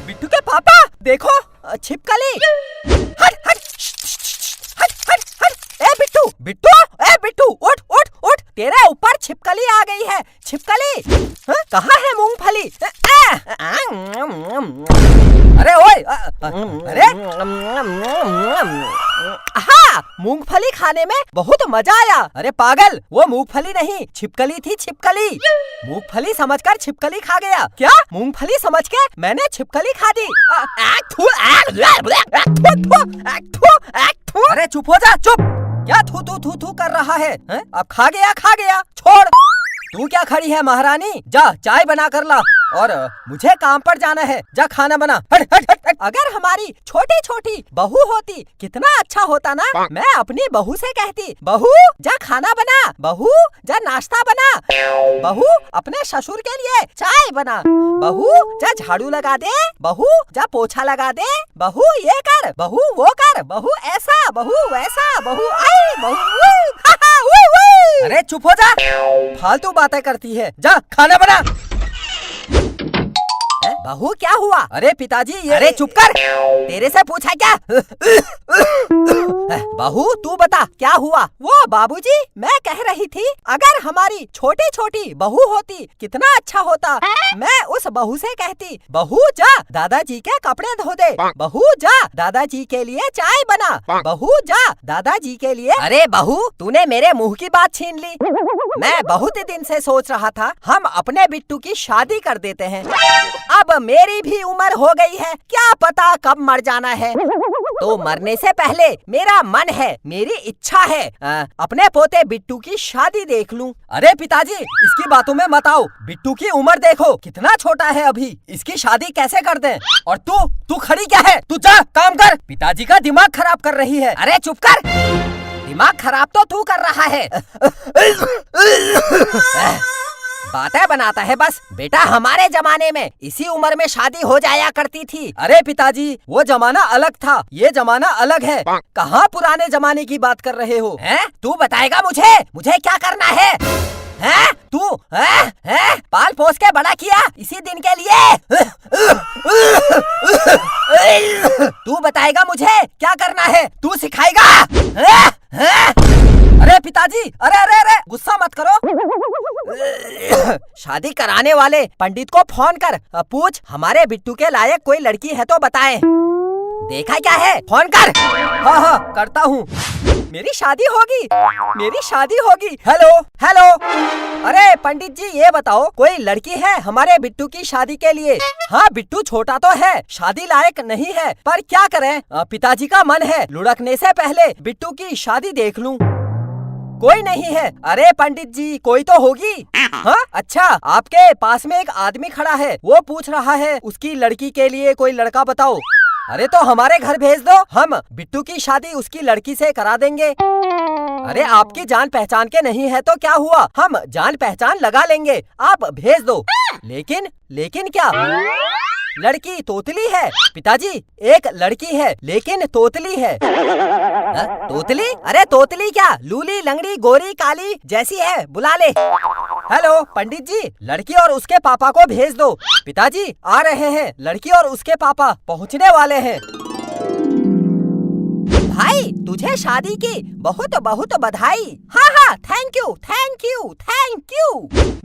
बिट्टू के पापा देखो छिपकली। हट हट हट हट हट। ए बिट्टू बिट्टू, ए बिट्टू उठ उठ उठ, तेरे ऊपर छिपकली आ गई है। छिपकली कहाँ है मूंगफली? अरे ओए अरे हाँ, मूंगफली खाने में बहुत मजा आया। अरे पागल, वो मूंगफली नहीं छिपकली थी, छिपकली। मूंगफली समझकर छिपकली खा गया। क्या मूंगफली समझ के मैंने छिपकली खा दी? अरे चुप हो जा, चुप। क्या थू थू थू थू कर रहा है? अब खा गया, छोड़। तू क्या खड़ी है महारानी? जा चाय बना कर ला, और मुझे काम पर जाना है। जा खाना बना। हट हट हट हट। अगर हमारी छोटी छोटी बहू होती कितना अच्छा होता ना। मैं अपनी बहू से कहती, बहू जा खाना बना, बहू जा नाश्ता बना, बहू अपने ससुर के लिए चाय बना, बहू जा झाड़ू लगा दे, बहू जा पोछा लगा दे, बहू ये कर, बहू वो कर, बहू ऐसा, बहू वैसा, बहू आई, बहू अरे चुप हो जा, फालतू बातें करती है। जा खाना बना। बहू क्या हुआ? अरे पिताजी ये। अरे चुप कर, तेरे से पूछा क्या? बहू तू बता क्या हुआ? वो बाबूजी मैं कह रही थी, अगर हमारी छोटी छोटी बहू होती कितना अच्छा होता। मैं उस बहू से कहती, बहू जा दादाजी के कपड़े धो दे, बहू जा दादाजी के लिए चाय बना, बहू जा दादाजी के लिए। अरे बहू तूने मेरे मुंह की बात छीन ली। मैं बहुत दिन से सोच रहा था हम अपने बिट्टू की शादी कर देते हैं। अब मेरी भी उम्र हो गई है, क्या पता कब मर जाना है। तो मरने से पहले मेरा मन है, मेरी इच्छा है अपने पोते बिट्टू की शादी देख लूं। अरे पिताजी इसकी बातों में मत आओ, बिट्टू की उम्र देखो कितना छोटा है अभी, इसकी शादी कैसे कर दें? और तू खड़ी क्या है? तू जा काम कर, पिताजी का दिमाग खराब कर रही है। अरे चुप कर, दिमाग खराब तो तू कर रहा है। बातें बनाता है बस। बेटा हमारे जमाने में इसी उम्र में शादी हो जाया करती थी। अरे पिताजी वो जमाना अलग था, ये जमाना अलग है। कहाँ पुराने जमाने की बात कर रहे हो? हैं? तू बताएगा मुझे क्या करना है? हैं? तू पाल पोस के बड़ा किया इसी दिन के लिए। तू बताएगा मुझे क्या करना है? तू सिखाएगा? अरे पिताजी अरे गुस्सा मत करो। शादी कराने वाले पंडित को फोन कर पूछ हमारे बिट्टू के लायक कोई लड़की है तो बताए। देखा क्या है? फोन कर। हाँ करता हूँ। मेरी शादी होगी। हेलो। अरे पंडित जी ये बताओ कोई लड़की है हमारे बिट्टू की शादी के लिए? हाँ बिट्टू छोटा तो है, शादी लायक नहीं है, पर क्या करें पिताजी का मन है लुढ़कने से पहले बिट्टू की शादी देख लूं। कोई नहीं है। अरे पंडित जी कोई तो होगी। हाँ अच्छा, आपके पास में एक आदमी खड़ा है, वो पूछ रहा है उसकी लड़की के लिए कोई लड़का बताओ। अरे तो हमारे घर भेज दो, हम बिट्टू की शादी उसकी लड़की से करा देंगे। अरे आपकी जान पहचान के नहीं है तो क्या हुआ, हम जान पहचान लगा लेंगे, आप भेज दो। लेकिन क्या? लड़की तोतली है पिताजी, एक लड़की है लेकिन तोतली है। तोतली? अरे तोतली क्या, लूली लंगड़ी गोरी काली जैसी है, बुला ले। हेलो पंडित जी लड़की और उसके पापा को भेज दो। पिताजी आ रहे हैं, लड़की और उसके पापा पहुँचने वाले हैं। भाई तुझे शादी की बहुत बहुत बधाई। हाँ थैंक यू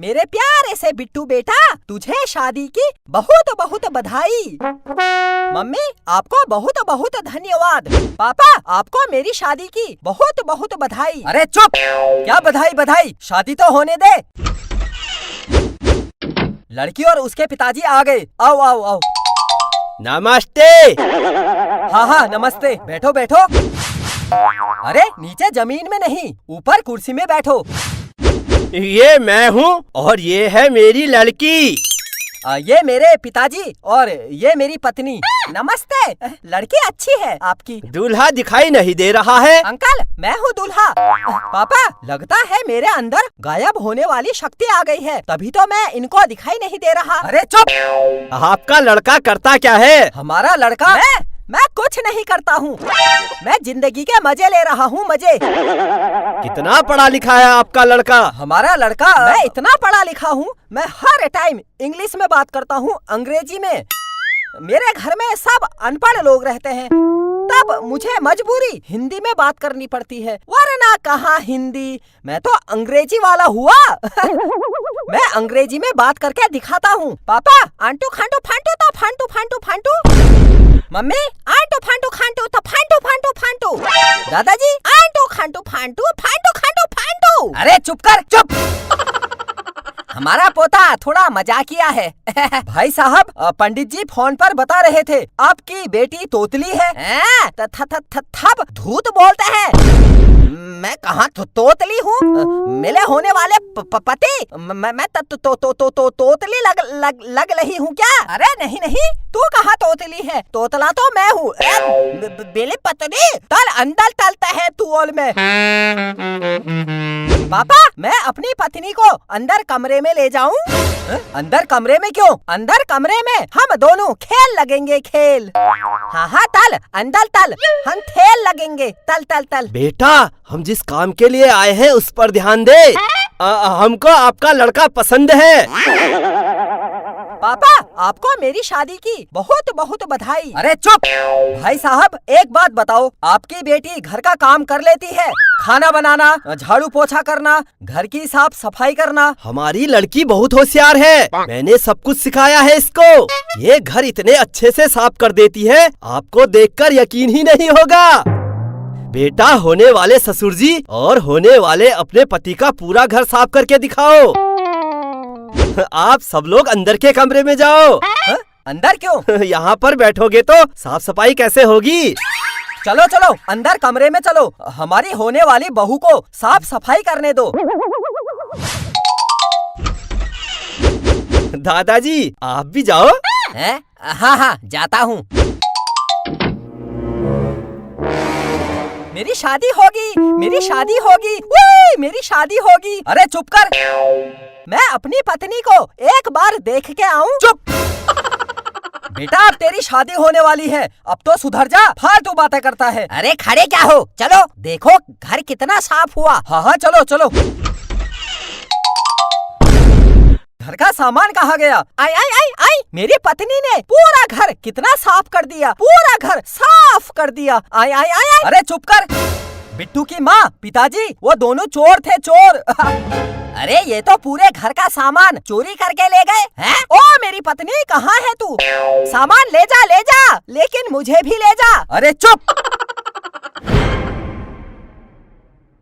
मेरे प्यारे से बिट्टू बेटा, तुझे शादी की बहुत बहुत बधाई। मम्मी आपको बहुत बहुत धन्यवाद। पापा आपको मेरी शादी की बहुत बहुत बधाई। अरे चुप, क्या बधाई, शादी तो होने दे। लड़की और उसके पिताजी आ गए। आओ। नमस्ते। हाँ नमस्ते, बैठो। अरे नीचे जमीन में नहीं, ऊपर कुर्सी में बैठो। ये मैं हूँ और ये है मेरी लड़की। ये मेरे पिताजी और ये मेरी पत्नी। नमस्ते, लड़की अच्छी है आपकी। दूल्हा दिखाई नहीं दे रहा है। अंकल मैं हूँ दूल्हा। पापा लगता है मेरे अंदर गायब होने वाली शक्ति आ गई है, तभी तो मैं इनको दिखाई नहीं दे रहा। अरे चुप। आपका लड़का करता क्या है? हमारा लड़का मैं कुछ नहीं करता हूँ। मैं जिंदगी के मजे ले रहा हूँ, मजे। कितना पढ़ा लिखा है आपका लड़का? हमारा लड़का? मैं इतना पढ़ा लिखा हूँ, मैं हर टाइम इंग्लिश में बात करता हूँ, अंग्रेजी में। मेरे घर में सब अनपढ़ लोग रहते हैं, तब मुझे मजबूरी हिंदी में बात करनी पड़ती है, वरना कहाँ हिंदी, मैं तो अंग्रेजी वाला हुआ। मैं अंग्रेजी में बात करके दिखाता हूँ। पापा, आंटू खांटू फांटू तो फांटू फांटू फांटू। मम्मी, आंटू फांटू खांटू तो फांटू फांटू फांटू। दादाजी, आंटू खांटू फांटू फांटू खांटू फांटू। अरे चुप कर, चुप। हमारा पोता थोड़ा मजाकिया है। भाई साहब, पंडित जी फोन पर बता रहे थे आपकी बेटी तोतली है। थप धूत बोलते हैं। मैं कहाँ तोतली हूँ? मिले होने वाले पति मैं तोतली लग रही हूँ क्या? अरे नहीं नहीं, तू कहाँ तोतली है? तोतला तो मैं हूँ। बेले पतली तल अंदर तलता है तू ओल में। पापा, मैं अपनी पत्नी को अंदर कमरे में ले जाऊं? अंदर कमरे में क्यों? अंदर कमरे में हम दोनों खेल लगेंगे, खेल। हाँ हाँ, तल अंदर तल, हम खेल लगेंगे, तल तल तल। बेटा, हम जिस काम के लिए आए हैं उस पर ध्यान दे। हमको आपका लड़का पसंद है। पापा, आपको मेरी शादी की बहुत बहुत बधाई। अरे चुप। भाई साहब, एक बात बताओ, आपकी बेटी घर का काम कर लेती है? खाना बनाना, झाड़ू पोछा करना, घर की साफ सफाई करना? हमारी लड़की बहुत होशियार है, मैंने सब कुछ सिखाया है इसको। ये घर इतने अच्छे से साफ कर देती है, आपको देखकर यकीन ही नहीं होगा। बेटा, होने वाले ससुर जी और होने वाले अपने पति का पूरा घर साफ करके दिखाओ। आप सब लोग अंदर के कमरे में जाओ। अंदर क्यों? यहाँ पर बैठोगे तो साफ सफाई कैसे होगी? चलो चलो, अंदर कमरे में चलो, हमारी होने वाली बहू को साफ सफाई करने दो। दादाजी, आप भी जाओ। हाँ हाँ, जाता हूँ। मेरी शादी होगी, मेरी शादी होगी, मेरी शादी होगी। अरे चुप कर। मैं अपनी पत्नी को एक बार देख के आऊं? चुप। बेटा, अब तेरी शादी होने वाली है, अब तो सुधर जा, फालतू बातें करता है। अरे खड़े क्या हो, चलो देखो घर कितना साफ हुआ। हाँ हाँ, चलो चलो। घर का सामान कहाँ गया? आई आई आई आई, मेरी पत्नी ने पूरा घर कितना साफ कर दिया, पूरा घर साफ कर दिया। आई आई आई आई। अरे चुप कर। बिट्टू की माँ, पिताजी, वो दोनों चोर थे, चोर। अरे ये तो पूरे घर का सामान चोरी करके ले गए हैं। ओ मेरी पत्नी, कहाँ है तू? सामान ले जा, लेकिन मुझे भी ले जा। अरे चुप।